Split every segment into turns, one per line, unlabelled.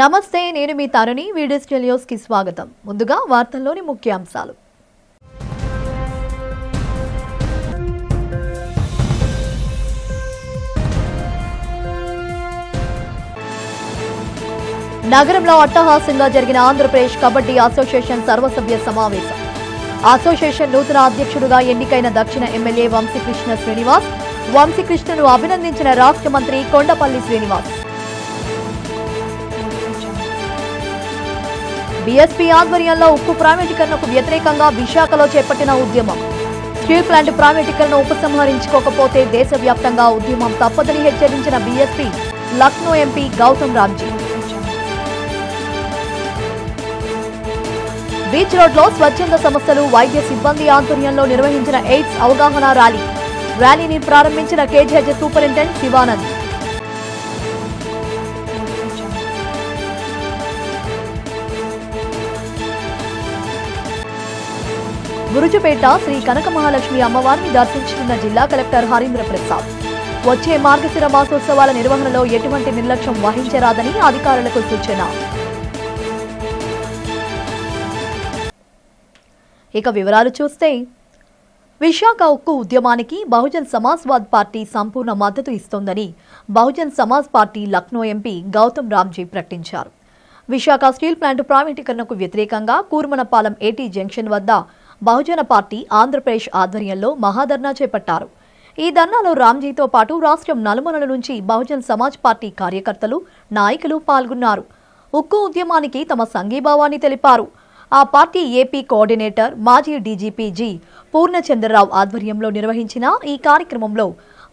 నమస్తే నేను మీ తరుణి videos news కి స్వాగతం. ముందుగా వార్తల్లోని ముఖ్యాంశాలు. నగరంలో అట్టహాసంగా జరిగిన ఆంధ్రప్రదేశ్ కబడ్డీ అసోసియేషన్ సర్వసభ్య సమావేశం. అసోసియేషన్ నూతన అధ్యక్షుడిగా ఎన్నికైన దక్షిణ ఎమ్మెల్యే వంశీకృష్ణ శ్రీనివాస్. వంశీకృష్ణను అభినందించిన రాష్ట్ర మంత్రి కొండపల్లి శ్రీనివాస్. బీఎస్పీ ఆధ్వర్యంలో ఉక్కు ప్రైవేటీకరణకు వ్యతిరేకంగా విశాఖలో చేపట్టిన ఉద్యమం. స్టీల్ ప్లాంట్ ప్రైవేటీకరణ ఉపసంహరించుకోకపోతే దేశవ్యాప్తంగా ఉద్యమం తప్పదని హెచ్చరించిన BSP Lucknow MP Gautam Ramji. Beach రోడ్లో స్వచ్ఛంద సంస్థలు వైద్య సిబ్బంది ఆధ్వర్యంలో నిర్వహించిన ఎయిడ్స్ అవగాహన ర్యాలీని ప్రారంభించిన కేజీహెచ్ సూపరింటెండెంట్ శివానంద్. గురుజుపేట శ్రీ కనక మహాలక్ష్మి అమ్మవారిని దర్శించుకున్న జిల్లా కలెక్టర్ హరీంద్ర ప్రసాద్. వచ్చే మార్గశిర మాసోత్సవాల నిర్వహణలో ఎటువంటి నిర్లక్ష్యం వహించరాదని అధికారులకు సూచన. ఇక వివరాలు చూస్తే, విశాఖ ఉక్కు ఉద్యమానికి బహుజన్ సమాజ్వాద్ పార్టీ సంపూర్ణ మద్దతు ఇస్తోందని బహుజన్ సమాజ్ పార్టీ లక్నో ఎంపీ గౌతమ్ రాంజీ ప్రకటించారు. విశాఖ స్టీల్ ప్లాంట్ ప్రైవేటీకరణకు వ్యతిరేకంగా కూర్మనపాలెం ఏటీ జంక్షన్ వద్ద బహుజన పార్టీ ఆంధ్రప్రదేశ్ ఆధ్వర్యంలో మహాధర్నా చేపట్టారు. ఈ ధర్నాలో రాంజీతో పాటు రాష్ట్రం నలుమూలల నుంచి బహుజన్ సమాజ్ పార్టీ కార్యకర్తలు, నాయకులు పాల్గొన్నారు. ఉక్కు ఉద్యమానికి తమ సంఘీభావాన్ని తెలిపారు. ఆ పార్టీ ఏపీ కోఆర్డినేటర్ మాజీ డీజీపీ జి పూర్ణచంద్రరావు ఆధ్వర్యంలో నిర్వహించిన ఈ కార్యక్రమంలో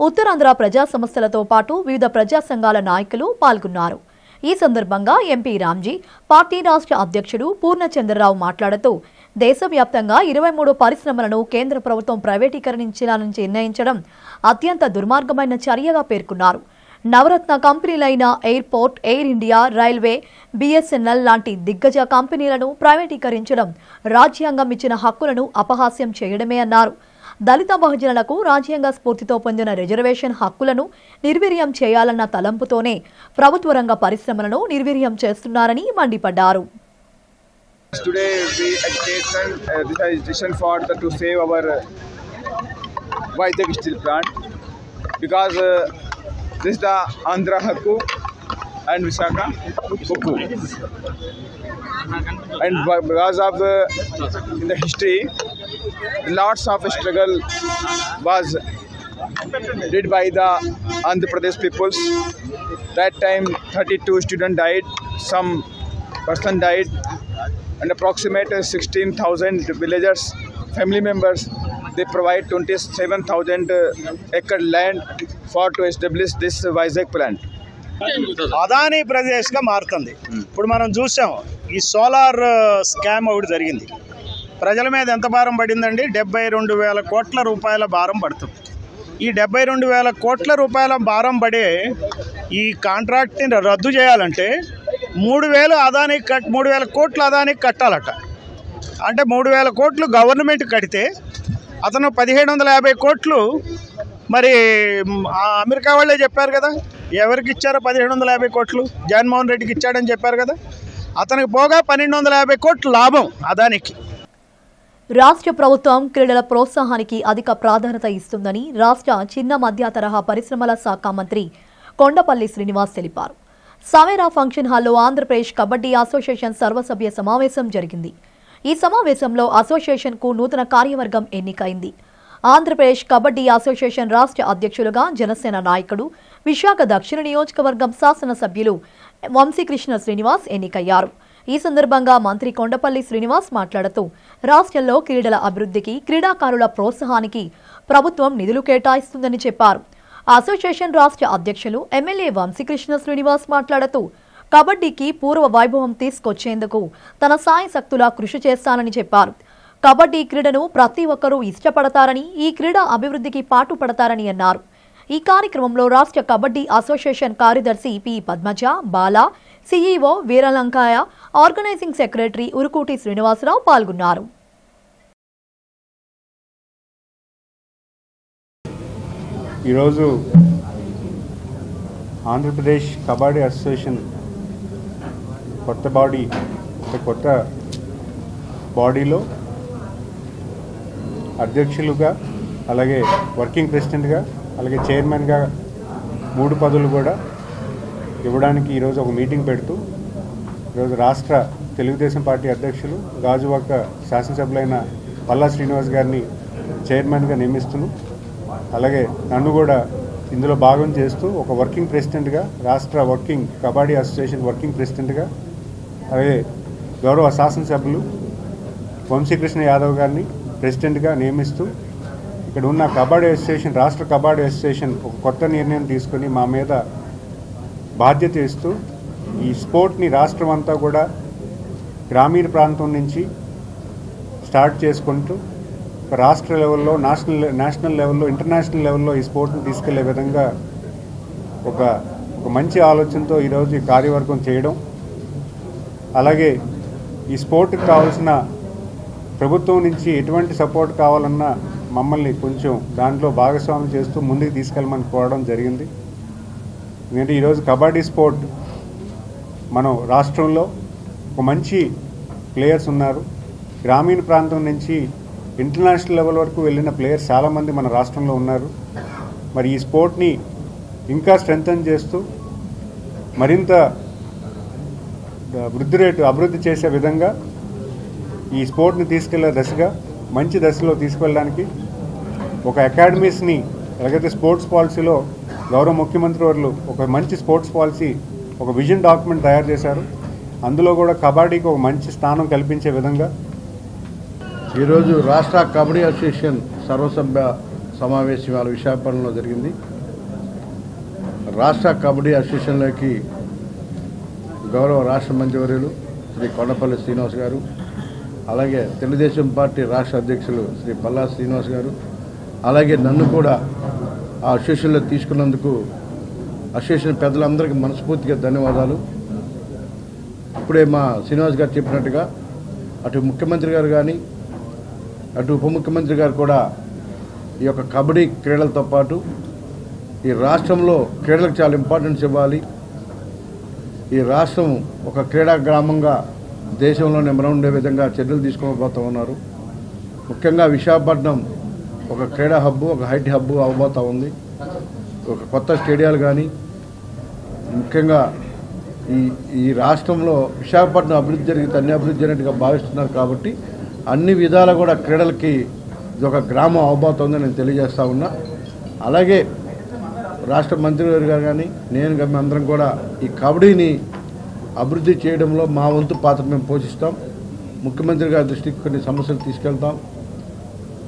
ఉత్తరాంధ్ర ప్రజా సంస్థలతో పాటు వివిధ ప్రజా సంఘాల నాయకులు పాల్గొన్నారు. ఈ సందర్భంగా ఎంపీ రాంజీ పార్టీ రాష్ట్ర అధ్యక్షుడు పూర్ణచంద్రరావు మాట్లాడుతూ, దేశవ్యాప్తంగా 23 పరిశ్రమలను కేంద్ర ప్రభుత్వం ప్రైవేటీకరించాలని నిర్ణయించడం అత్యంత దుర్మార్గమైన చర్యగా పేర్కొన్నారు. నవరత్న కంపెనీలైన airport, air India, railway, BSNL లాంటి దిగ్గజ కంపెనీలను ప్రైవేటీకరించడం రాజ్యాంగం ఇచ్చిన హక్కులను అపహాస్యం చేయడమే అన్నారు. దళిత బహుజనులకు రాజ్యాంగ స్ఫూర్తితో పొందిన రిజర్వేషన్ హక్కులను నిర్వీర్యం చేయాలన్న తలంపుతోనే ప్రభుత్వ రంగ పరిశ్రమలను నిర్వీర్యం చేస్తున్నారని మండిపడ్డారు.
Today we agitation for to save our Vizag steel plant because this is the Andhra Hakku and Visakha Hukku, and because of in the history lots of struggle was did by the Andhra Pradesh peoples. That time 32 students died, some person died, and approximate 16,000 villagers, family members, they provide 27,000 acre land for to establish this Vizag plant.
Adani ప్రదేశ్గా మారుతుంది. ఇప్పుడు మనం చూసాం, ఈ solar scam ఒకటి జరిగింది. ప్రజల మీద ఎంత భారం పడిందండి? 72,000 కోట్ల రూపాయల భారం పడుతుంది. ఈ 72,000 కోట్ల రూపాయల భారం పడే ఈ కాంట్రాక్ట్ని రద్దు చేయాలంటే 3,000 కోట్లు అదానికి కట్టాలట. అంటే 3,000 కోట్లు గవర్నమెంట్ కడితే అతను 1,750 కోట్లు మరి అమెరికా వాళ్ళే చెప్పారు కదా, ఎవరికి ఇచ్చారో 1,750 కోట్లు జగన్మోహన్ రెడ్డికి ఇచ్చాడని చెప్పారు కదా. అతనికి పోగా 1,250 కోట్లు లాభం అదానికి.
రాష్ట్ర ప్రభుత్వం క్రీడల ప్రోత్సాహానికి అధిక ప్రాధాన్యత ఇస్తుందని రాష్ట్ర చిన్న మధ్య తరహా పరిశ్రమల శాఖ మంత్రి కొండపల్లి శ్రీనివాస్ తెలిపారు. సవేరా ఫంక్షన్ హాల్లో ఆంధ్రప్రదేశ్ కబడ్డీ అసోసియేషన్ సర్వసభ్య సమావేశం జరిగింది. ఈ సమావేశంలో అసోసియేషన్కు నూతన కార్యవర్గం ఎన్నికైంది. ఆంధ్రప్రదేశ్ కబడ్డీ అసోసియేషన్ రాష్ట్ర అధ్యక్షులుగా జనసేన నాయకుడు, విశాఖ దక్షిణ నియోజకవర్గం శాసనసభ్యులు వంశీకృష్ణ శ్రీనివాస్ ఎన్నికయ్యారు. ఈ సందర్భంగా మంత్రి కొండపల్లి శ్రీనివాస్ మాట్లాడుతూ, రాష్ట్రంలో క్రీడల అభివృద్ధికి, క్రీడాకారుల ప్రోత్సాహానికి ప్రభుత్వం నిధులు కేటాయిస్తుందని చెప్పారు. అసోసియేషన్ రాష్ట్ర అధ్యక్షులు ఎమ్మెల్యే వంశీకృష్ణ శ్రీనివాస్ మాట్లాడుతూ, కబడ్డీకి పూర్వ వైభవం తీసుకొచ్చేందుకు తన సాయశక్తులా కృషి చేస్తానని చెప్పారు. కబడ్డీ క్రీడను ప్రతి ఒక్కరూ ఇష్టపడతారని, ఈ క్రీడా అభివృద్ధికి పాటుపడతారని అన్నారు. ఈ కార్యక్రమంలో రాష్ట్ర కబడ్డీ అసోసియేషన్ కార్యదర్శి P Padmaja, Bala, CEO Veeralankaya, organising secretary Urukuti Srinivasarao పాల్గొన్నారు.
ఈరోజు ఆంధ్రప్రదేశ్ కబడ్డీ అసోసియేషన్ కొత్త బాడీలో అధ్యక్షులుగా, అలాగే వర్కింగ్ ప్రెసిడెంట్గా, అలాగే చైర్మన్గా 3 పదవులు కూడా ఇవ్వడానికి ఈరోజు ఒక మీటింగ్ పెడుతూ ఈరోజు రాష్ట్ర తెలుగుదేశం పార్టీ అధ్యక్షులు గాజువాక శాసనసభ్యులైన పల్లా శ్రీనివాస్ గారిని చైర్మన్గా నియమిస్తున్నాను. అలాగే నన్ను కూడా ఇందులో భాగం చేస్తూ ఒక వర్కింగ్ ప్రెసిడెంట్గా, రాష్ట్ర కబడ్డీ అసోసియేషన్ వర్కింగ్ ప్రెసిడెంట్గా, అలాగే గౌరవ శాసనసభ్యులు వంశీకృష్ణ యాదవ్ గారిని ప్రెసిడెంట్గా నియమిస్తూ ఇక్కడ ఉన్న రాష్ట్ర కబడ్డీ అసోసియేషన్ ఒక కొత్త నిర్ణయం తీసుకొని మా మీద బాధ్యత ఇస్తూ ఈ స్పోర్ట్ని రాష్ట్రం అంతా కూడా గ్రామీణ ప్రాంతం నుంచి స్టార్ట్ చేసుకుంటూ రాష్ట్ర లెవెల్లో, నేషనల్ లెవెల్లో, ఇంటర్నేషనల్ లెవెల్లో ఈ స్పోర్ట్ని తీసుకెళ్లే విధంగా ఒక మంచి ఆలోచనతో ఈరోజు ఈ కార్యవర్గం చేయడం, అలాగే ఈ స్పోర్ట్కి కావాల్సిన ప్రభుత్వం నుంచి ఎటువంటి సపోర్ట్ కావాలన్నా మమ్మల్ని కొంచెం దాంట్లో భాగస్వామ్యం చేస్తూ ముందుకు తీసుకెళ్ళమని కోరడం జరిగింది. ఎందుకంటే ఈరోజు కబడ్డీ స్పోర్ట్ మనం రాష్ట్రంలో ఒక మంచి ప్లేయర్స్ ఉన్నారు. గ్రామీణ ప్రాంతం నుంచి ఇంటర్నేషనల్ లెవెల్ వరకు వెళ్ళిన ప్లేయర్స్ చాలామంది మన రాష్ట్రంలో ఉన్నారు. మరి ఈ స్పోర్ట్ని ఇంకా స్ట్రెంథన్ చేస్తూ మరింత అభివృద్ధి చేసే విధంగా ఈ స్పోర్ట్ని తీసుకెళ్లే దశగా మంచి దశలో తీసుకెళ్ళడానికి ఒక అకాడమీస్ని, ఎలాగైతే స్పోర్ట్స్ పాలసీలో గౌరవ ముఖ్యమంత్రి వారు ఒక మంచి స్పోర్ట్స్ పాలసీ, ఒక విజన్ డాక్యుమెంట్ తయారు చేశారు. అందులో కూడా కబడ్డీకి ఒక మంచి స్థానం కల్పించే విధంగా
ఈరోజు రాష్ట్ర కబడ్డీ అసోసియేషన్ సర్వసభ్య సమావేశం ఇవాళ విశాఖపట్నంలో జరిగింది. రాష్ట్ర కబడ్డీ అసోసియేషన్లోకి గౌరవ రాష్ట్ర మంత్రివర్యులు శ్రీ కొండపల్లి శ్రీనివాస్ గారు, అలాగే తెలుగుదేశం పార్టీ రాష్ట్ర అధ్యక్షులు శ్రీ పల్లా శ్రీనివాస్ గారు, అలాగే నన్ను కూడా ఆ అసోసియేషన్లో తీసుకున్నందుకు అసోసియేషన్ పెద్దలందరికీ మనస్ఫూర్తిగా ధన్యవాదాలు. ఇప్పుడే మా శ్రీనివాస్ గారు చెప్పినట్టుగా అటు ముఖ్యమంత్రి గారు కానీ అటు ఉప ముఖ్యమంత్రి గారు కూడా ఈ యొక్క కబడ్డీ క్రీడలతో పాటు ఈ రాష్ట్రంలో క్రీడలకు చాలా ఇంపార్టెన్స్ ఇవ్వాలి. ఈ రాష్ట్రం ఒక క్రీడా గ్రామంగా దేశంలో నెంబర్ ఉండే విధంగా చర్యలు తీసుకోబోతూ ఉన్నారు. ముఖ్యంగా విశాఖపట్నం ఒక క్రీడా హబ్బు, ఒక హైట్ హబ్బు అవబోతూ ఉంది. ఒక కొత్త స్టేడియాలు కానీ ముఖ్యంగా ఈ రాష్ట్రంలో విశాఖపట్నం అభివృద్ధి జరిగితే అన్ని అభివృద్ధి జరిగినట్టుగా భావిస్తున్నారు. కాబట్టి అన్ని విధాలు కూడా క్రీడలకి ఇది ఒక గ్రామం అవబోతుందని నేను తెలియజేస్తూ ఉన్నా. అలాగే రాష్ట్ర మంత్రి గారు కానీ నేను కానీ అందరం కూడా ఈ కబడ్డీని అభివృద్ధి చేయడంలో మా వంతు పాత్ర మేము పోషిస్తాం. ముఖ్యమంత్రి గారి దృష్టికి కొన్ని సమస్యలు తీసుకెళ్తాం.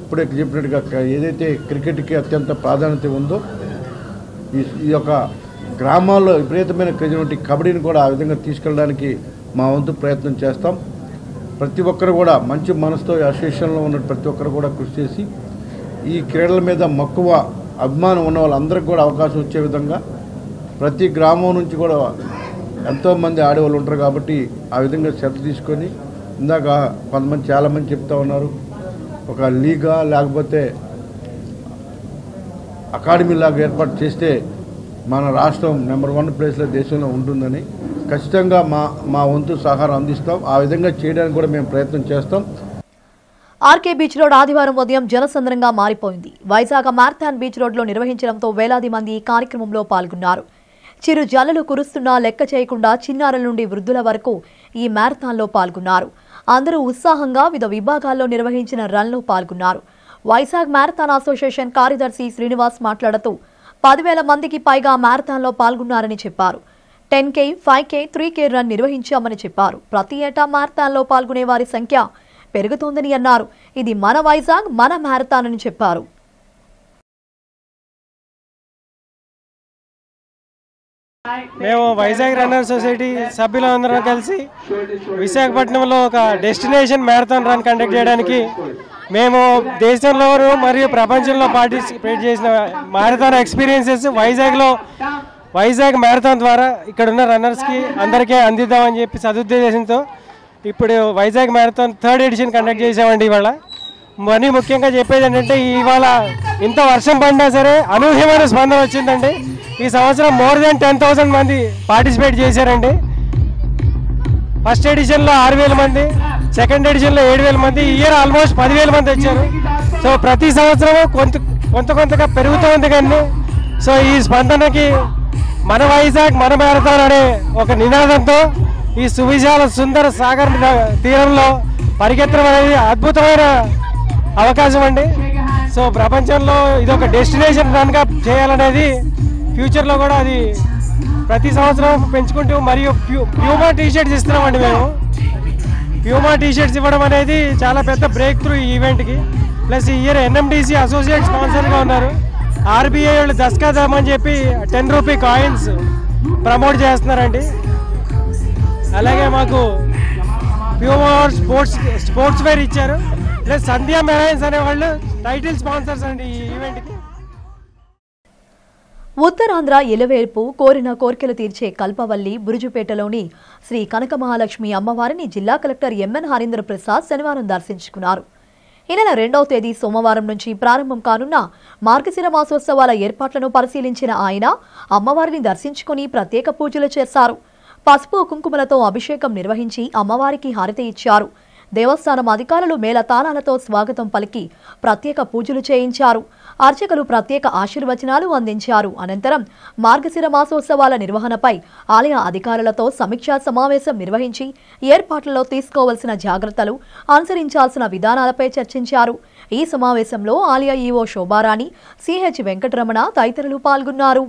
ఇప్పుడే చెప్పినట్టుగా ఏదైతే క్రికెట్కి అత్యంత ప్రాధాన్యత ఉందో ఈ యొక్క గ్రామాల్లో విపరీతమైన క్రేజ్ కబడ్డీని కూడా ఆ విధంగా తీసుకెళ్ళడానికి మా వంతు ప్రయత్నం చేస్తాం. ప్రతి ఒక్కరు కూడా మంచి మనసుతో అసోసియేషన్లో ఉన్న ప్రతి ఒక్కరు కూడా కృషి చేసి ఈ క్రీడల మీద మక్కువ అభిమానం ఉన్న వాళ్ళందరికీ కూడా అవకాశం వచ్చే విధంగా ప్రతి గ్రామం నుంచి కూడా ఎంతోమంది ఆడేవాళ్ళు ఉంటారు. కాబట్టి ఆ విధంగా శ్రద్ధ తీసుకొని ఇందాక కొంతమంది చాలామంది చెప్తా ఉన్నారు, ఒక లీగా లేకపోతే అకాడమీ లాగా ఏర్పాటు చేస్తే మన రాష్ట్రం నెంబర్ 1 ప్లేస్లో దేశంలో ఉంటుందని ఖచ్చితంగా మా వంతు సహకారం అందిస్తాం. ఆ విధంగా చేయడానికి కూడా మేము ప్రయత్నం చేస్తాం.
ఆర్కే బీచ్ రోడ్ ఆదివారం ఉదయం జనసంద్రంగా మారిపోయింది. వైజాగ్ మారథాన్ బీచ్ రోడ్లో నిర్వహించడంతో వేలాది మంది ఈ కార్యక్రమంలో పాల్గొన్నారు. చిరు జల్లులు కురుస్తున్నా లెక్క చేయకుండా చిన్నారుల నుండి వృద్ధుల వరకు ఈ మ్యారథాన్లో పాల్గొన్నారు. అందరూ ఉత్సాహంగా వివిధ విభాగాల్లో నిర్వహించిన రన్లో పాల్గొన్నారు. వైజాగ్ మ్యారథాన్ అసోసియేషన్ కార్యదర్శి శ్రీనివాస్ మాట్లాడుతూ 10,000 మందికి పైగా మ్యారథాన్లో పాల్గొన్నారని చెప్పారు. 10K, 5K, 3K రన్ నిర్వహించామని చెప్పారు. ప్రతి ఏటా మ్యారథాన్లో పాల్గొనే వారి సంఖ్య పెరుగుతోందని అన్నారు. ఇది మన వైజాగ్, మన మ్యారథాన్ అని చెప్పారు.
మేము వైజాగ్ రన్నర్ సొసైటీ సభ్యులందరం కలిసి విశాఖపట్నంలో ఒక డెస్టినేషన్ మ్యారథాన్ రన్ కండక్ట్ చేయడానికి మేము దేశంలో మరియు ప్రపంచంలో పార్టిసిపేట్ చేసిన మ్యారథాన్ ఎక్స్పీరియన్సెస్ వైజాగ్ మ్యారథాన్ ద్వారా ఇక్కడ ఉన్న రన్నర్స్కి అందరికీ అందిద్దామని చెప్పి సదుద్దేశంతో ఇప్పుడు Vizag marathon 3rd edition conduct చేసామండి. ఇవాళ మరీ ముఖ్యంగా చెప్పేది ఏంటంటే ఇవాళ ఇంత వర్షం పడినా సరే అనూహ్యమైన స్పందన వచ్చిందండి. ఈ సంవత్సరం more than 10,000 మంది పార్టిసిపేట్ చేశారండి. ఫస్ట్ ఎడిషన్లో 6,000 మంది, సెకండ్ ఎడిషన్లో 7,000 మంది, ఈ ఇయర్ ఆల్మోస్ట్ 10,000 మంది వచ్చారు. సో ప్రతి సంవత్సరం కొంతగా పెరుగుతూ ఉంది. కానీ సో ఈ స్పందనకి మన వైజాగ్ మన మ్యారథాన్ అనే ఒక నినాదంతో ఈ సువిశాల సుందర సాగర్ తీరంలో పరిగెత్తడం అనేది అద్భుతమైన అవకాశం అండి. సో ప్రపంచంలో ఇది ఒక డెస్టినేషన్ రన్గా చేయాలనేది ఫ్యూచర్లో కూడా అది ప్రతి సంవత్సరం పెంచుకుంటూ, మరియు ప్యూమా టీషర్ట్స్ ఇస్తున్నామండి మేము. ప్యూమా టీషర్ట్స్ ఇవ్వడం అనేది చాలా పెద్ద బ్రేక్ త్రూ ఈ ఈవెంట్కి. ప్లస్ ఈ ఇయర్ NMDC అసోసియేట్ స్పాన్సర్గా ఉన్నారు. RBI వాళ్ళు దస్కాదాం అని చెప్పి 10 రూపీ కాయిన్స్ ప్రమోట్ చేస్తున్నారండి. అలాగే మాకు ప్యూమా స్పోర్ట్స్ వేర్ ఇచ్చారు. ప్లస్ సంధ్యా మెరైన్స్ అనే వాళ్ళు టైటిల్ స్పాన్సర్స్ అండి ఈ ఈవెంట్కి.
ఉత్తరాంధ్ర ఇలవేల్పు కోరిన కోర్కెలు తీర్చే కల్పవల్లి బురుజుపేటలోని శ్రీ కనక మహాలక్ష్మి అమ్మవారిని జిల్లా కలెక్టర్ MN హరీంద్ర ప్రసాద్ శనివారం దర్శించుకున్నారు. ఈ నెల 2వ తేదీ సోమవారం నుంచి ప్రారంభం కానున్న మార్గశిర మాసోత్సవాల ఏర్పాట్లను పరిశీలించిన ఆయన అమ్మవారిని దర్శించుకుని ప్రత్యేక పూజలు చేశారు. పసుపు కుంకుమలతో అభిషేకం నిర్వహించి అమ్మవారికి హారతి ఇచ్చారు. దేవస్థానం అధికారులు మేళతాళాలతో స్వాగతం పలికి ప్రత్యేక పూజలు చేయించారు. అర్చకులు ప్రత్యేక ఆశీర్వచనాలు అందించారు. అనంతరం మార్గశిర మాసోత్సవాల నిర్వహణపై ఆలయ అధికారులతో సమీక్షా సమావేశం నిర్వహించి ఏర్పాట్లలో తీసుకోవాల్సిన జాగ్రత్తలు, అనుసరించాల్సిన విధానాలపై చర్చించారు. ఈ సమావేశంలో ఆలయ ఈవో శోభారాణి, CH వెంకటరమణ తదితరులు పాల్గొన్నారు.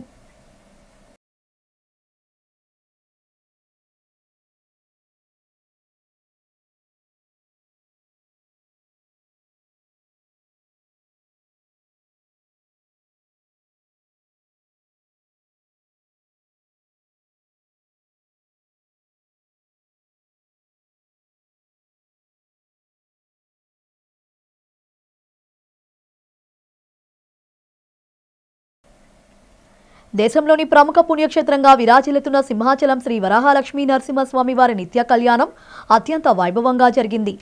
దేశంలోని ప్రముఖ పుణ్యక్షేత్రంగా విరాజిల్లుతున్న సింహాచలం శ్రీ వరాహలక్ష్మీ నరసింహస్వామి వారి నిత్య కళ్యాణం అత్యంత వైభవంగా జరిగింది.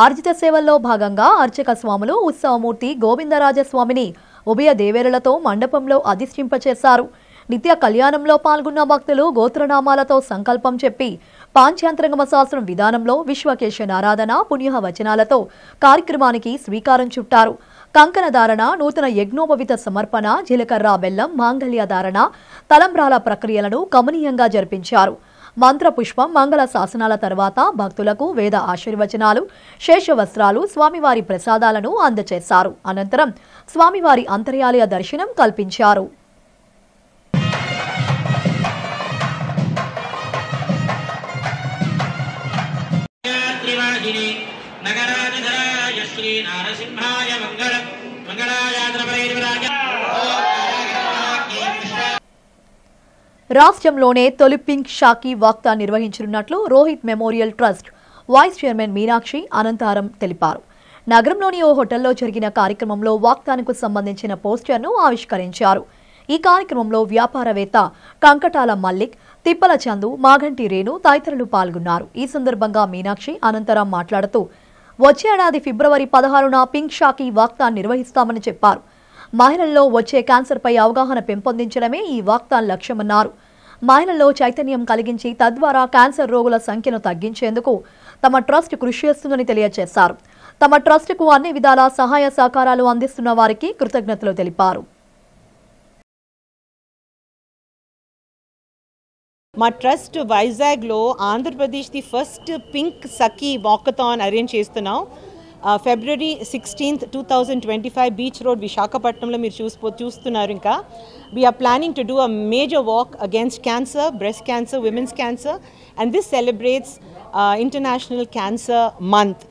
ఆర్జిత సేవల్లో భాగంగా అర్చక స్వాములు ఉత్సవమూర్తి గోవిందరాజస్వామిని ఉభయ దేవేరులతో మండపంలో అధిష్ఠింపచేశారు. నిత్య కళ్యాణంలో పాల్గొన్న భక్తులు గోత్రనామాలతో సంకల్పం చెప్పి పాంచాంతరంగమ శాస్త్రం విధానంలో విశ్వకేశన ఆరాధన పుణ్య వచనాలతో కార్యక్రమానికి శ్రీకారం చుట్టారు. కంకణ ధారణ, నూతన యజ్ఞోపవిత సమర్పణ, జీలకర్ర బెల్లం, మాంగళ్య ధారణ, తలంబ్రాల ప్రక్రియలను కమనీయంగా జరిపించారు. మంత్రపుష్పం, మంగళ శాసనాల తర్వాత భక్తులకు వేద ఆశీర్వచనాలు, శేషవస్త్రాలు, స్వామివారి ప్రసాదాలను అందజేశారు. అనంతరం స్వామివారి అంతర్యాలయ దర్శనం కల్పించారు. రాష్ట్రంలోనే తొలి పింక్ షాకీ వాక్తా నిర్వహించనున్నట్లు Rohit memorial trust vice chairman Meenakshi Anantharam తెలిపారు. నగరంలోని ఓ హోటల్లో జరిగిన కార్యక్రమంలో వాక్తానికి సంబంధించిన పోస్టర్ను ఆవిష్కరించారు. ఈ కార్యక్రమంలో వ్యాపారవేత్త కంకటాల మల్లిక్, తిప్పల చందు, మాగంటి రేణు తదితరులు పాల్గొన్నారు. ఈ సందర్భంగా మీనాక్షి అనంతరం మాట్లాడుతూ వచ్చే ఏడాది ఫిబ్రవరి 16న పింక్ షాకీ వాక్తాన్ నిర్వహిస్తామని చెప్పారు. మహిళల్లో వచ్చే క్యాన్సర్పై అవగాహన పెంపొందించడమే ఈ వాక్తాన్ లక్ష్యమన్నారు. మహిళల్లో చైతన్యం కలిగించి తద్వారా క్యాన్సర్ రోగుల సంఖ్యను తగ్గించేందుకు తమ ట్రస్ట్ కృషి చేస్తుందని తెలియజేశారు. తమ ట్రస్టుకు అన్ని విధాల సహాయ సహకారాలు అందిస్తున్న వారికి కృతజ్ఞతలు తెలిపారు.
మా ట్రస్ట్ వైజాగ్లో Andhra Pradesh the first pink Sakhi walkathon arrange చేస్తున్నాం. ఫిబ్రవరి 16th, 2025 బీచ్ రోడ్ విశాఖపట్నంలో మీరు చూస్తున్నారు. ఇంకా we are planning to do a major walk against cancer, breast cancer, women's cancer, and this celebrates international cancer month.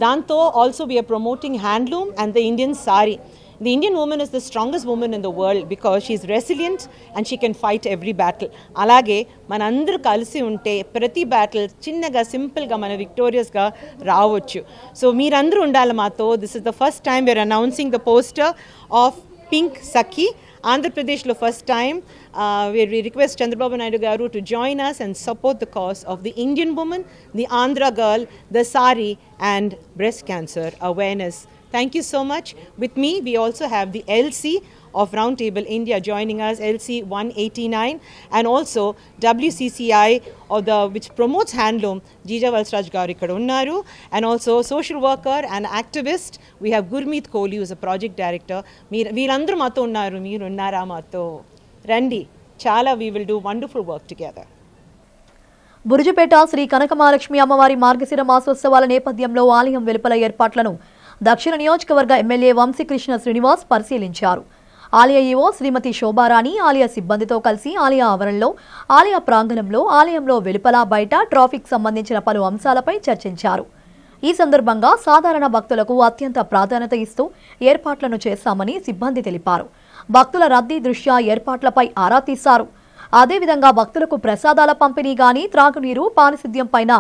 దాంతో also we are promoting handloom and the Indian sari. The Indian woman is the strongest woman in the world because she is resilient and she can fight every battle. అలాగే మనందరూ కలిసి ఉంటే ప్రతి battle చిన్నగా సింపుల్గా మన విక్టోరియస్గా రావచ్చు. సో మీరందరూ ఉండాలి మాతో. This is the first time we are announcing the poster of Pink Sakhi. ఆంధ్రప్రదేశ్లో first time. We request Chandrababu Naidu garu to join us and support the cause of the Indian woman, the Andhra girl, the sari and breast cancer awareness Thank you so much. With me, we also have the LC of Roundtable India joining us, LC 189, and also WCCI, which promotes handloom, Jija Valsraj garu ikkada unnaru, and also social worker and activist, we have Gurmeet Kohli, who is a project director. Veerandaru mato unnaru, meer unnara mato. Randi, chala, we will do wonderful work together.
Burujupeta Sri Kanakamahalakshmi అమ్మవారి మార్గశిర మాసోత్సవాల నేపథ్యంలో ఆలయం వెలుపల ఏర్పాట్లను దక్షిణ నియోజకవర్గ MLA Vamsikrishna Srinivas పరిశీలించారు. ఆలయ EO శ్రీమతి శోభారాణి ఆలయ సిబ్బందితో కలిసి ఆలయ ఆవరణలో, ఆలయ ప్రాంగణంలో, ఆలయంలో వెలుపల బయట ట్రాఫిక్ సంబంధించిన పలు అంశాలపై చర్చించారు. ఈ సందర్భంగా సాధారణ భక్తులకు అత్యంత ప్రాధాన్యత ఇస్తూ ఏర్పాట్లను చేశామని సిబ్బంది తెలిపారు. భక్తుల రద్దీ దృష్ట్యా ఏర్పాట్లపై ఆరా తీశారు. అదేవిధంగా భక్తులకు ప్రసాదాల పంపిణీ గాని, త్రాగునీరు, పారిశుద్ధ్యం పైన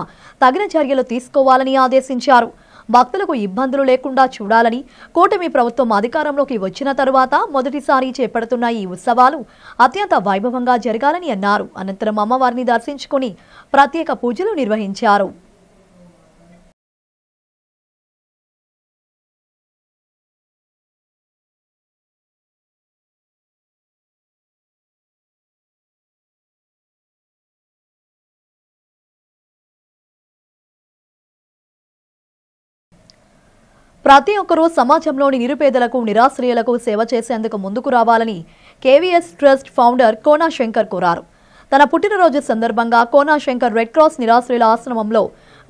తగిన చర్యలు తీసుకోవాలని ఆదేశించారు. భక్తులకు ఇబ్బందులు లేకుండా చూడాలని, కూటమి ప్రభుత్వం అధికారంలోకి వచ్చిన తరువాత మొదటిసారి చేపడుతున్న ఈ ఉత్సవాలు అత్యంత వైభవంగా జరగాలని అన్నారు. అనంతరం అమ్మవారిని దర్శించుకుని ప్రత్యేక పూజలు నిర్వహించారు. ప్రతి ఒక్కరూ సమాజంలోని నిరుపేదలకు, నిరాశ్రయులకు సేవ చేసేందుకు ముందుకు రావాలని KVS trust founder Kona Shankar కోరారు. తన పుట్టినరోజు సందర్భంగా కోనా శంకర్ రెడ్ క్రాస్ నిరాశ్రయుల ఆశ్రమంలో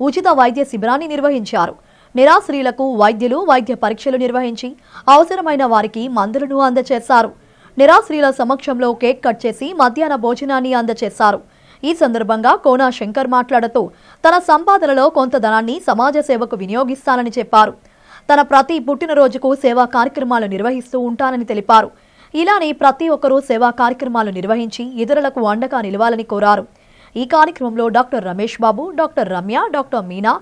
ఉచిత వైద్య శిబిరాన్ని నిర్వహించారు. నిరాశ్రయులకు వైద్యులు వైద్య పరీక్షలు నిర్వహించి అవసరమైన వారికి మందులను అందజేశారు. నిరాశ్రయుల సమక్షంలో కేక్ కట్ చేసి మధ్యాహ్న భోజనాన్ని అందజేశారు. ఈ సందర్భంగా కోనా శంకర్ మాట్లాడుతూ తన సంపాదనలో కొంత ధనాన్ని సమాజ సేవకు వినియోగిస్తానని చెప్పారు. తన ప్రతి పుట్టినరోజుకు సేవా కార్యక్రమాలు నిర్వహిస్తూ ఉంటానని తెలిపారు. ఇలానే ప్రతి ఒక్కరూ సేవా కార్యక్రమాలు నిర్వహించి ఇతరులకు అండగా నిలవాలని కోరారు. ఈ కార్యక్రమంలో doctor Ramesh Babu, doctor Ramya, doctor Meena,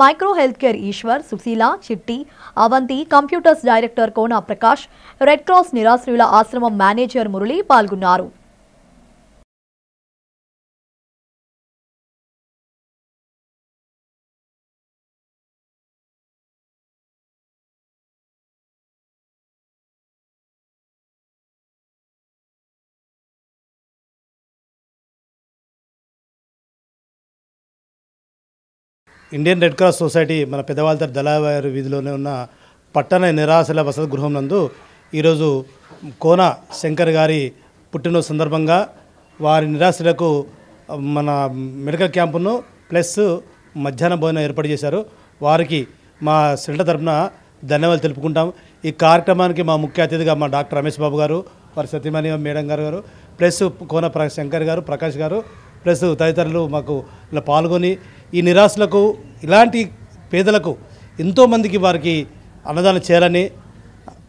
Micro Health Care Eshwar, Sushila, Chitti, Avanti, computers director Kona Prakash, Red Cross నిరాశ్రయుల ఆశ్రమం మేనేజర్ మురళి పాల్గొన్నారు.
ఇండియన్ రెడ్ క్రాస్ సొసైటీ మన పెద్దవాళ్ళ దళావారి వీధిలోనే ఉన్న పట్టణ నిరాశల వసతి గృహం నందు ఈరోజు కోనా శంకర్ గారి పుట్టినరోజు సందర్భంగా వారి నిరాశలకు మన మెడికల్ క్యాంపును ప్లస్ మధ్యాహ్న భోజనం ఏర్పాటు చేశారు. వారికి మా సెంటర్ తరఫున ధన్యవాదాలు తెలుపుకుంటాం. ఈ కార్యక్రమానికి మా ముఖ్య అతిథిగా మా డాక్టర్ రమేష్ బాబు గారు, వారి సతీమణి మేడం గారు, ప్లస్ కోన శంకర్ గారు, ప్రకాష్ గారు, ప్లస్ తదితరులు మాకు ఇలా పాల్గొని ఈ నిరాశలకు, ఇలాంటి పేదలకు ఎంతోమందికి వారికి అన్నదానం చేయాలని.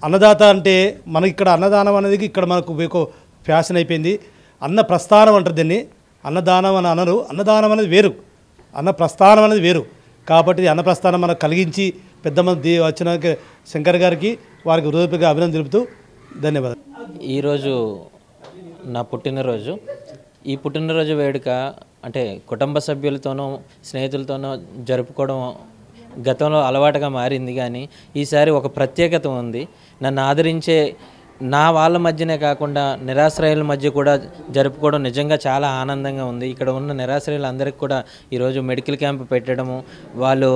అన్నదాత అంటే మనకి ఇక్కడ అన్నదానం అనేది ఇక్కడ మనకు ఫ్యాషన్ అయిపోయింది. అన్న ప్రస్థానం అంటారు దీన్ని, అన్నదానం అని అనరు. అన్నదానం అనేది వేరు, అన్న ప్రస్థానం అనేది వేరు. కాబట్టి అన్న ప్రస్థానం మనకు కలిగించి పెద్ద మంది వచ్చిన శంకర్ గారికి వారికి హృదయపూర్వక అభినందన తెలుపుతూ ధన్యవాదాలు.
ఈరోజు నా పుట్టినరోజు. ఈ పుట్టినరోజు వేడుక అంటే కుటుంబ సభ్యులతోనూ స్నేహితులతోనూ జరుపుకోవడం గతంలో అలవాటుగా మారింది. కానీ ఈసారి ఒక ప్రత్యేకత ఉంది. నన్ను ఆదరించే నా వాళ్ళ మధ్యనే కాకుండా నిరాశ్రయుల మధ్య కూడా జరుపుకోవడం నిజంగా చాలా ఆనందంగా ఉంది. ఇక్కడ ఉన్న నిరాశ్రయులందరికీ కూడా ఈరోజు మెడికల్ క్యాంప్ పెట్టడము, వాళ్ళు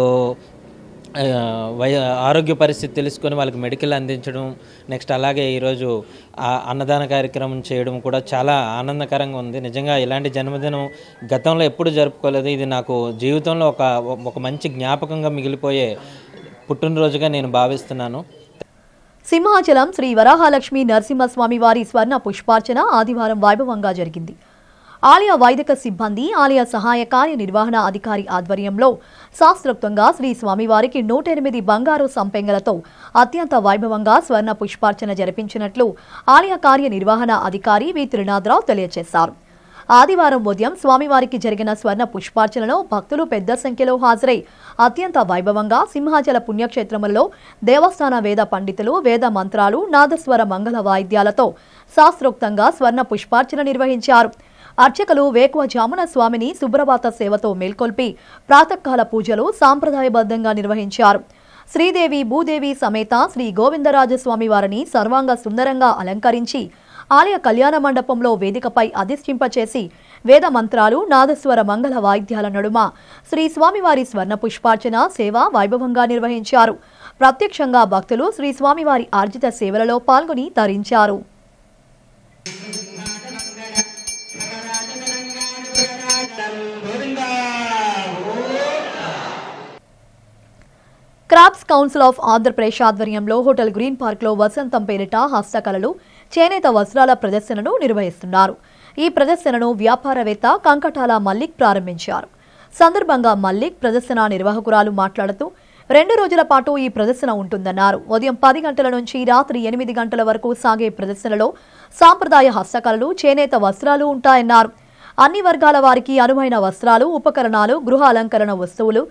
ఆరోగ్య పరిస్థితి తెలుసుకొని వాళ్ళకి మెడికల్ అందించడం, నెక్స్ట్ అలాగే ఈరోజు అన్నదాన కార్యక్రమం చేయడం కూడా చాలా ఆనందకరంగా ఉంది. నిజంగా ఇలాంటి జన్మదినం గతంలో ఎప్పుడు జరుపుకోలేదు. ఇది నాకు జీవితంలో ఒక మంచి జ్ఞాపకంగా మిగిలిపోయే పుట్టినరోజుగా నేను భావిస్తున్నాను.
సింహాచలం శ్రీ వరాహలక్ష్మి నరసింహస్వామి వారి స్వర్ణ పుష్పార్చన ఆదివారం వైభవంగా జరిగింది. ఆలయ వైదిక సిబ్బంది, ఆలయ సహాయ కార్యనిర్వహణ అధికారి ఆధ్వర్యంలో శాస్త్రోక్తంగా శ్రీ స్వామివారికి 108 బంగారు సంపెంగలతో అత్యంత వైభవంగా స్వర్ణ పుష్పార్చన జరిపించినట్లు ఆలయ కార్యనిర్వహణ అధికారి వి త్రినాథరావు తెలియజేశారు. ఆదివారం ఉదయం స్వామివారికి జరిగిన స్వర్ణ పుష్పార్చనలో భక్తులు పెద్ద సంఖ్యలో హాజరై అత్యంత వైభవంగా సింహాచల పుణ్యక్షేత్రములలో దేవస్థాన వేద పండితులు వేద మంత్రాలు, నాదస్వర మంగళ వాయిద్యాలతో శాస్త్రోక్తంగా స్వర్ణ పుష్పార్చన నిర్వహించారు. అర్చకులు వేకువజామున స్వామిని సుప్రభాత సేవతో మేల్కొల్పి ప్రాతకాల పూజలు సాంప్రదాయబద్ధంగా నిర్వహించారు. శ్రీదేవి భూదేవి సమేత శ్రీ గోవిందరాజస్వామి వారిని సర్వాంగ సుందరంగా అలంకరించి ఆలయ కళ్యాణ మండపంలో వేదికపై అధిష్ఠింపచేసి వేద మంత్రాలు నాదస్వర మంగళ వాయిద్యాల నడుమ శ్రీ స్వామివారి స్వర్ణ పుష్పార్చన సేవ వైభవంగా నిర్వహించారు. ప్రత్యక్షంగా భక్తులు శ్రీ స్వామివారి ఆర్జిత సేవలలో పాల్గొని తరించారు. క్రాఫ్ట్స్ కౌన్సిల్ ఆఫ్ ఆంధ్రప్రదేశ్ ఆధ్వర్యంలో హోటల్ గ్రీన్ పార్క్లో వసంతం పేరిట హస్తకళలు, చేనేత వస్త్రాల ప్రదర్శనను నిర్వహిస్తున్నారు. ఈ ప్రదర్శనను వ్యాపారవేత్త కంకటాల మల్లిక్ ప్రారంభించారు. సందర్భంగా మల్లిక్ ప్రదర్శన నిర్వాహకురాలు మాట్లాడుతూ 2 రోజుల పాటు ఈ ప్రదర్శన ఉంటుందన్నారు. ఉదయం 10 గంటల నుంచి రాత్రి 8 గంటల వరకు సాగే ప్రదర్శనలో సాంప్రదాయ హస్తకళలు, చేనేత వస్త్రాలు ఉంటాయన్నారు. అన్ని వర్గాల వారికి అనువైన వస్త్రాలు, ఉపకరణాలు, గృహ అలంకరణ వస్తువులు,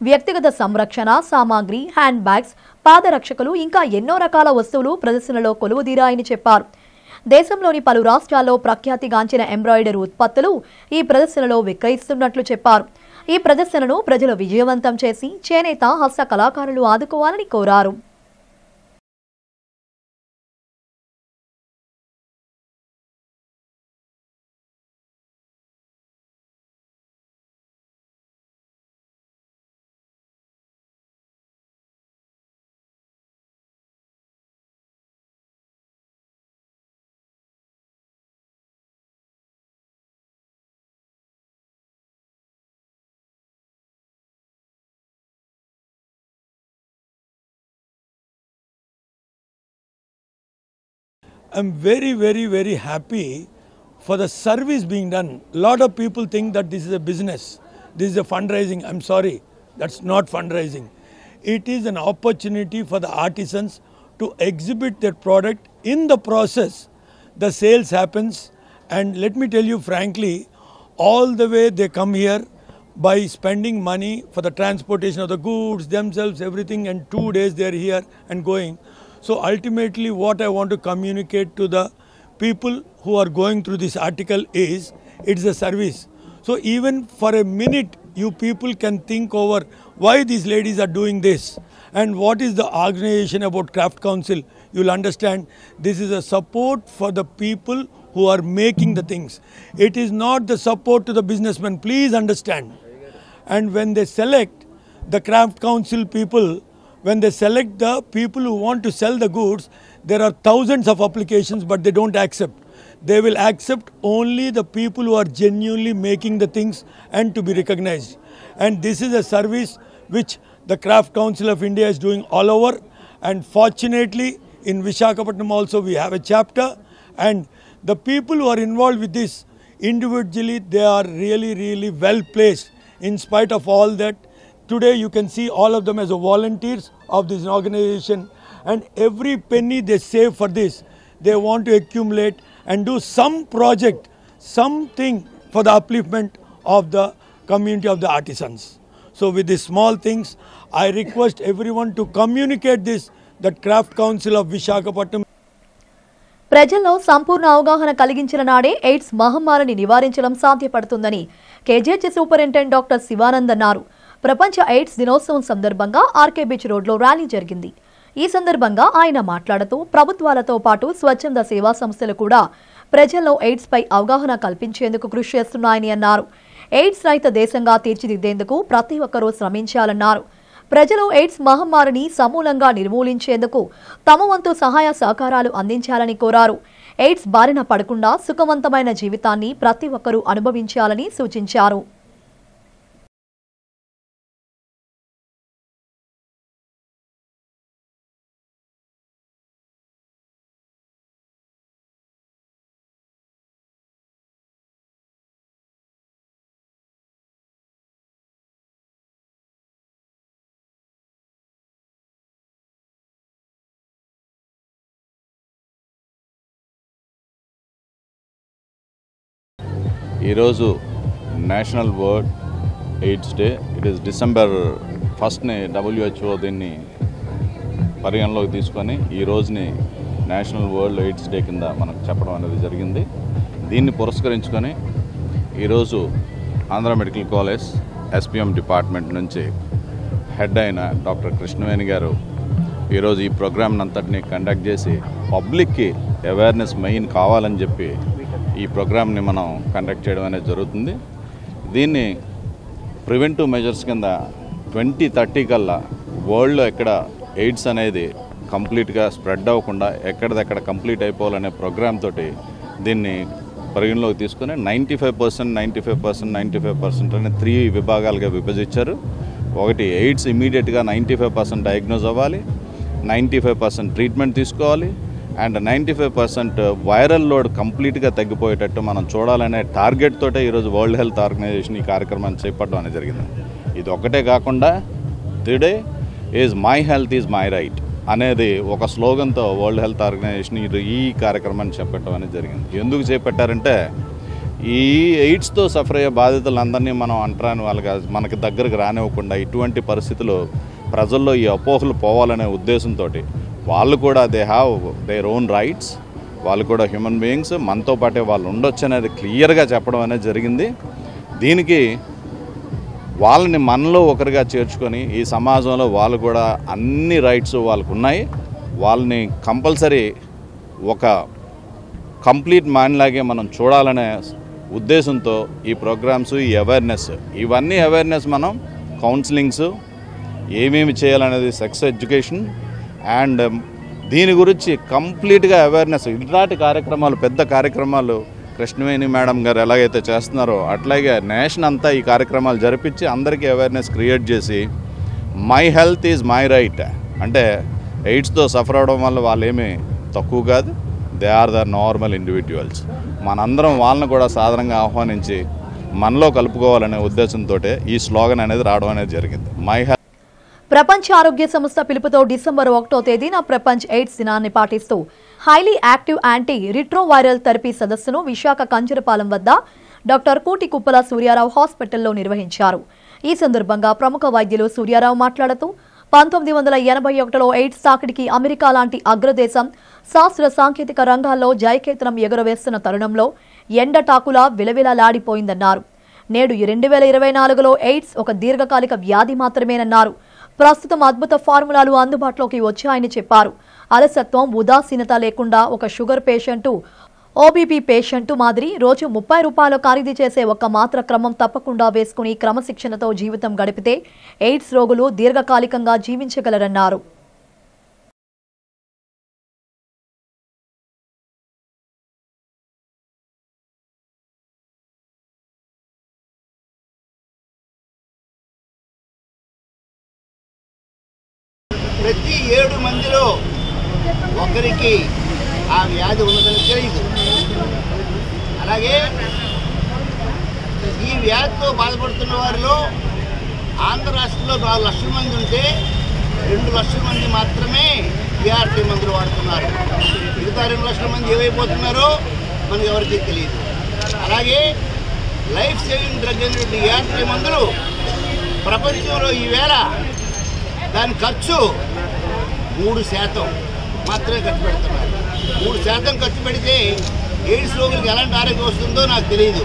వ్యక్తిగత సంరక్షణ సామాగ్రి, హ్యాండ్ బ్యాగ్స్, పాదరక్షకులు ఇంకా ఎన్నో రకాల వస్తువులు ప్రదర్శనలో కొలువుదీరాయని చెప్పారు. దేశంలోని పలు రాష్ట్రాల్లో ప్రఖ్యాతిగాంచిన ఎంబ్రాయిడరీ ఉత్పత్తులు ఈ ప్రదర్శనలో విక్రయిస్తున్నట్లు చెప్పారు. ఈ ప్రదర్శనను ప్రజలు విజయవంతం చేసి చేనేత హస్త కళాకారులు ఆదుకోవాలని కోరారు.
I'm very happy for the service being done. A lot of people think that this is a business, this is a fundraising. I'm sorry, that's not fundraising. It is an opportunity for the artisans to exhibit their product. In the process, the sales happens, and let me tell you frankly, all the way they come here by spending money for the transportation of the goods, themselves, everything, and 2 days they are here and going. So ultimately what I want to communicate to the people who are going through this article is, it's a service. So even for a minute you people can think over why these ladies are doing this and what is the organization about Craft Council. You'll understand this is a support for the people who are making the things. It is not the support to the businessmen, please understand. And when they select the Craft Council people, when they select the people who want to sell the goods, there are thousands of applications, but they don't accept. They will accept only the people who are genuinely making the things and to be recognized. And this is a service which the Craft Council of India is doing all over. And fortunately, in Visakhapatnam also we have a chapter. And the people who are involved with this, individually, they are really well placed. In spite of all that, today you can see all of them as volunteers of this organization, and every penny they save for this, they want to accumulate and do some project, something for the upliftment of the community of the artisans. So with these small things, I request everyone to communicate this, that Craft Council of Visakhapatnam.
ప్రజల్లో సంపూర్ణ అవగాహన కలిగించిన నాడే AIDS మహమ్మారిని నివారించడం సాధ్యపడుతుందని KGH superintendent doctor Shivanand అన్నారు. ప్రపంచ AIDS దినోత్సవం సందర్భంగా ఆర్కే బీచ్ రోడ్లో ర్యాలీ జరిగింది. ఈ సందర్భంగా ఆయన మాట్లాడుతూ ప్రభుత్వాలతో పాటు స్వచ్ఛంద సేవా సంస్థలు కూడా ప్రజల్లో ఎయిడ్స్ పై అవగాహన కల్పించేందుకు కృషి చేస్తున్నాయని అన్నారు. ఎయిడ్స్ రహిత దేశంగా తీర్చిదిద్దేందుకు ప్రతి ఒక్కరూ శ్రమించాలన్నారు. ప్రజలు ఎయిడ్స్ మహమ్మారిని సమూలంగా నిర్మూలించేందుకు తమ వంతు సహాయ సహకారాలు అందించాలని కోరారు. ఎయిడ్స్ బారిన పడకుండా సుఖవంతమైన జీవితాన్ని ప్రతి ఒక్కరూ అనుభవించాలని సూచించారు.
ఈరోజు national world AIDS day. It is December 1st WHO దీన్ని పరిగణలోకి తీసుకొని ఈ రోజుని నేషనల్ వరల్డ్ ఎయిడ్స్ డే కింద మనకు చెప్పడం అనేది జరిగింది. దీన్ని పురస్కరించుకొని ఈరోజు Andhra medical college SPM department నుంచి హెడ్ అయిన డాక్టర్ కృష్ణవేణి గారు ఈరోజు ఈ ప్రోగ్రామ్ అంతటిని కండక్ట్ చేసి పబ్లిక్కి అవేర్నెస్ మెయిన్ కావాలని చెప్పి ఈ ప్రోగ్రామ్ని మనం కండక్ట్ చేయడం అనేది జరుగుతుంది. దీన్ని ప్రివెంటివ్ మెజర్స్ కింద 2030 కల్లా వరల్డ్లో ఎక్కడ ఎయిడ్స్ అనేది కంప్లీట్గా స్ప్రెడ్ అవ్వకుండా ఎక్కడిదెక్కడ కంప్లీట్ అయిపోవాలనే ప్రోగ్రామ్ తోటి దీన్ని పరిగణలోకి తీసుకుని 95% అనే 3 విభాగాలుగా విభజించారు. ఒకటి ఎయిడ్స్ ఇమీడియట్గా 95% డయాగ్నోజ్ అవ్వాలి, 95% ట్రీట్మెంట్ తీసుకోవాలి, అండ్ 95% వైరల్ లోడ్ కంప్లీట్గా తగ్గిపోయేటట్టు మనం చూడాలనే టార్గెట్ తోటే ఈరోజు వరల్డ్ హెల్త్ ఆర్గనైజేషన్ ఈ కార్యక్రమాన్ని చేపట్టడం అనేది జరిగింది. ఇది ఒకటే కాకుండా today is my health is my right అనేది ఒక స్లోగన్తో వరల్డ్ హెల్త్ ఆర్గనైజేషన్ ఈ కార్యక్రమాన్ని చేపట్టడం అనేది జరిగింది. ఎందుకు చేపట్టారంటే ఈ ఎయిడ్స్తో సఫర్ అయ్యే బాధితులందరినీ మనం అంటరాని వాళ్ళగా మనకి దగ్గరకు రానివ్వకుండా ఇటువంటి పరిస్థితులు ప్రజల్లో ఈ అపోహలు పోవాలనే ఉద్దేశంతో వాళ్ళు కూడా they have their own rights, వాళ్ళు కూడా హ్యూమన్ బీయింగ్స్, మనతో పాటే వాళ్ళు ఉండొచ్చు అనేది క్లియర్గా చెప్పడం అనేది జరిగింది. దీనికి వాళ్ళని మనలో ఒకరిగా చేర్చుకొని ఈ సమాజంలో వాళ్ళు కూడా అన్ని రైట్స్ వాళ్ళకు ఉన్నాయి, వాళ్ళని కంపల్సరీ ఒక కంప్లీట్ మైండ్ లాగే మనం చూడాలనే ఉద్దేశంతో ఈ ప్రోగ్రామ్స్, ఈ అవేర్నెస్, ఇవన్నీ అవేర్నెస్ మనం కౌన్సిలింగ్స్ ఏమేమి చేయాలనేది, సెక్స్ ఎడ్యుకేషన్ అండ్ దీని గురించి కంప్లీట్గా అవేర్నెస్, ఇలాంటి కార్యక్రమాలు, పెద్ద కార్యక్రమాలు కృష్ణవేణి మేడం గారు ఎలాగైతే చేస్తున్నారో అట్లాగే నేషన్ అంతా ఈ కార్యక్రమాలు జరిపించి అందరికీ అవేర్నెస్ క్రియేట్ చేసి my health is my right అంటే ఎయిడ్స్తో సఫర్ అవడం వల్ల వాళ్ళు ఏమీ తక్కువ కాదు, they are the normal individuals. మనందరం వాళ్ళని కూడా సాధారణంగా ఆహ్వానించి మనలో కలుపుకోవాలనే ఉద్దేశంతో ఈ స్లోగన్ అనేది రావడం అనేది జరిగింది. My health.
ప్రపంచ ఆరోగ్య సంస్థ పిలుపుతో డిసెంబర్ 1వ తేదీన ప్రపంచ ఎయిడ్స్ దినాన్ని పాటిస్తూ highly active anti retroviral therapy సదస్సును విశాఖ కంజరపాలెం వద్ద డాక్టర్ కూటి కుప్పల సూర్యారావు హాస్పిటల్లో నిర్వహించారు. ఈ సందర్భంగా ప్రముఖ వైద్యులు సూర్యారావు మాట్లాడుతూ 1981లో ఎయిడ్స్ తాకిడికి అమెరికా లాంటి అగ్రదేశం శాస్త్ర సాంకేతిక రంగాల్లో జయకేతనం ఎగురవేస్తున్న తరుణంలో ఎండటాకులా విలవిలలాడిపోయిందన్నారు. నేడు 2024లో ఎయిడ్స్ ఒక దీర్ఘకాలిక వ్యాధి మాత్రమేనన్నారు. ప్రస్తుతం అద్భుత ఫార్ములాలు అందుబాటులోకి వచ్చాయని చెప్పారు. అలసత్వం, ఉదాసీనత లేకుండా ఒక షుగర్ పేషెంటు, ఓబీపీ పేషెంటు మాదిరి రోజు 30 రూపాయలు ఖరీదు చేసే ఒక మాత్ర క్రమం తప్పకుండా వేసుకుని క్రమశిక్షణతో జీవితం గడిపితే ఎయిడ్స్ రోగులు దీర్ఘకాలికంగా జీవించగలరన్నారు.
ప్రతి 7 మందిలో ఒకరికి ఆ వ్యాధి ఉన్నదని తెలియదు. అలాగే ఈ వ్యాధితో బాధపడుతున్న వారిలో ఆంధ్ర రాష్ట్రంలో 4 లక్షల మంది ఉంటే 2 లక్షల మంది మాత్రమే ఈఆర్టీ మందులు వాడుతున్నారు. మిగతా 2 లక్షల మంది ఏమైపోతున్నారో మనకు ఎవరికీ తెలియదు. అలాగే లైఫ్ సేవింగ్ డ్రగ్ అనేటువంటి ఈఆర్టీ మందులు ప్రపంచంలో ఈవేళ దాని ఖర్చు 3% మాత్రమే ఖర్చు పెడుతున్నారు. 3% ఖర్చు పెడితే ఎయిడ్స్ రోగులకు ఎలాంటి ఆరోగ్యం వస్తుందో నాకు తెలియదు.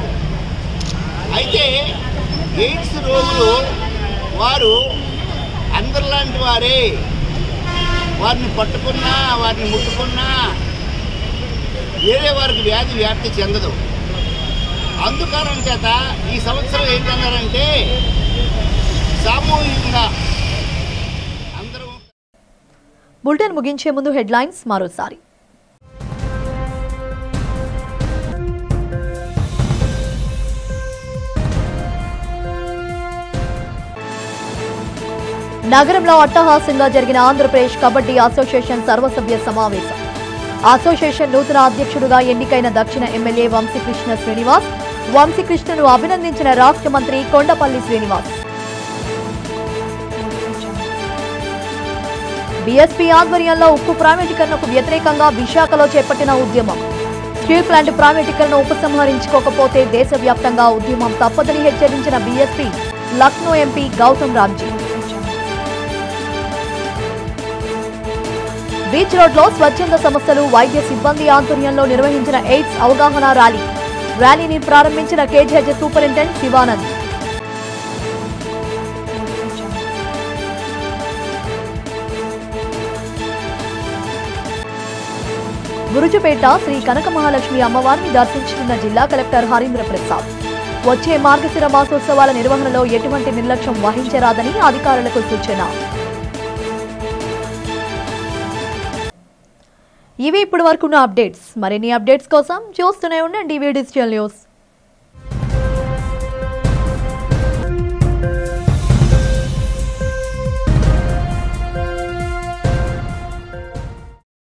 అయితే ఎయిడ్స్ రోగులు వారు అందరిలాంటి వారే, వారిని పట్టుకున్నా వారిని ముట్టుకున్నా వేరే వారికి వ్యాధి వ్యాప్తి చెందదు. అందుకారణం చేత ఈ సంవత్సరం ఏంటన్నారంటే సామూహికంగా అందరూ.
బులెటిన్ ముగించే ముందు హెడ్లైన్స్ మరోసారి. నగరంలో అట్టహాసంగా జరిగిన ఆంధ్రప్రదేశ్ కబడ్డీ అసోసియేషన్ సర్వసభ్య సమావేశం. అసోసియేషన్ నూతన అధ్యక్షుడుగా ఎన్నికైన దక్షిణ ఎమ్మెల్యే వంశీకృష్ణ శ్రీనివాస్. వంశీకృష్ణను అభినందించిన రాష్ట్ర మంత్రి కొండపల్లి శ్రీనివాస్. బీఎస్పీ ఆధ్వర్యంలో ఉక్కు ప్రైవేటీకరణకు వ్యతిరేకంగా విశాఖలో చేపట్టిన ఉద్యమం. స్టీల్ ప్లాంట్ ప్రైవేటీకరణ ఉపసంహరించుకోకపోతే దేశవ్యాప్తంగా ఉద్యమం తప్పదని హెచ్చరించిన BSP Lucknow MP Gautam Ramji. Beach రోడ్లో స్వచ్ఛంద సంస్థలు, వైద్య సిబ్బంది ఆధ్వర్యంలో నిర్వహించిన ఎయిడ్స్ అవగాహన ర్యాలీ. ర్యాలీని ప్రారంభించిన కేజీహెచ్ సూపరింటెండెంట్ శివానంద్. గురుజుపేట శ్రీ కనక మహాలక్ష్మి అమ్మవారిని దర్శించుకున్న జిల్లా కలెక్టర్ హరీంద్ర ప్రసాద్. వచ్చే మార్గశిర మాసోత్సవాల నిర్వహణలో ఎటువంటి నిర్లక్ష్యం వహించరాదని అధికారులకు సూచన. ఇవి ఇప్పటి వరకున్న అప్డేట్స్. మరిన్ని అప్డేట్స్ కోసం చూస్తూనే ఉండండి డిజిటల్ న్యూస్.